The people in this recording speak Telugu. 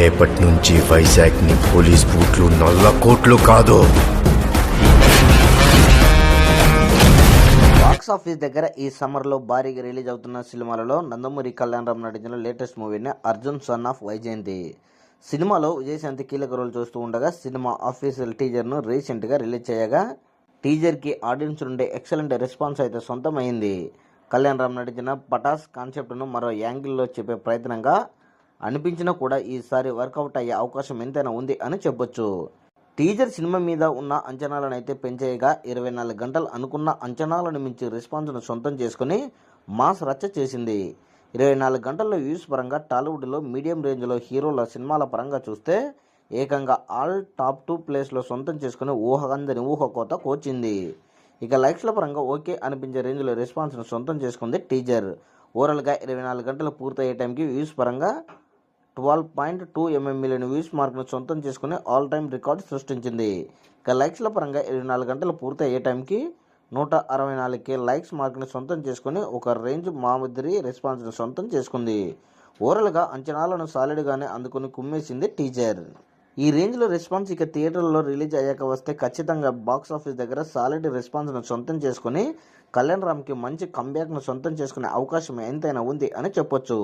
రేపటి నుంచి వైజాగ్ ని పోలీస్ బూట్లు నల్ల కోట్లు కాదు. బాక్స్ ఆఫీస్ దగ్గర ఈ సమ్మర్ లో భారీగా రిలీజ్ అవుతున్న సినిమాలలో నందమూరి కళ్యాణరామ్ నటించిన లేటెస్ట్ మూవీని అర్జున్ సన్ ఆఫ్ వైజయంతి. సినిమాలో విజయశాంతి కీలక రోల్ చూస్తూ ఉండగా సినిమా ఆఫీషియల్ టీజర్ ను రీసెంట్ గా రిలీజ్ చేయగా టీజర్ కి ఆడియన్స్ నుండి ఎక్సలెంట్ రెస్పాన్స్ అయితే సొంతమైంది. కళ్యాణరామ్ నటించిన పటాస్ కాన్సెప్ట్ ను మరో యాంగిల్లో చెప్పే ప్రయత్నంగా అనిపించినా కూడా ఈసారి వర్కౌట్ అయ్యే అవకాశం ఎంతైనా ఉంది అని చెప్పొచ్చు. టీజర్ సినిమా మీద ఉన్న అంచనాలను అయితే పెంచేయగా 24 గంటలు అనుకున్న అంచనాలను మించి రెస్పాన్స్ను సొంతం చేసుకుని మాస్ రచ్చ చేసింది. 24 గంటల్లో వ్యూస్ పరంగా టాలీవుడ్లో మీడియం రేంజ్లో హీరోల సినిమాల పరంగా చూస్తే ఏకంగా ఆల్ టాప్ 2 ప్లేస్లో సొంతం చేసుకుని ఊహకందని ఊహకోత కోచింది. ఇక లైక్స్ల పరంగా ఓకే అనిపించే రేంజ్లో రెస్పాన్స్ను సొంతం చేసుకుంది టీజర్. ఓవరాల్గా 24 గంటలు పూర్తయ్యే టైంకి వ్యూస్ పరంగా 12.2 మిలియన్ వ్యూస్ మార్క్ను సొంతం చేసుకుని ఆల్ టైమ్ రికార్డు సృష్టించింది. ఇక లైక్స్ల పరంగా 24 గంటలు పూర్తయ్యే టైంకి 164K లైక్స్ మార్క్ని సొంతం చేసుకుని ఒక రేంజ్ మాదిరి రెస్పాన్స్ను సొంతం చేసుకుంది. ఓవరాల్గా అంచనాలను సాలిడ్గానే అందుకుని కుమ్మేసింది టీజర్. ఈ రేంజ్లో రెస్పాన్స్ ఇక థియేటర్లో రిలీజ్ అయ్యాక వస్తే ఖచ్చితంగా బాక్స్ ఆఫీస్ దగ్గర సాలిడ్ రెస్పాన్స్ను సొంతం చేసుకుని కళ్యాణ్ రామ్కి మంచి కంబ్యాక్ను సొంతం చేసుకునే అవకాశం ఎంతైనా ఉంది అని చెప్పొచ్చు.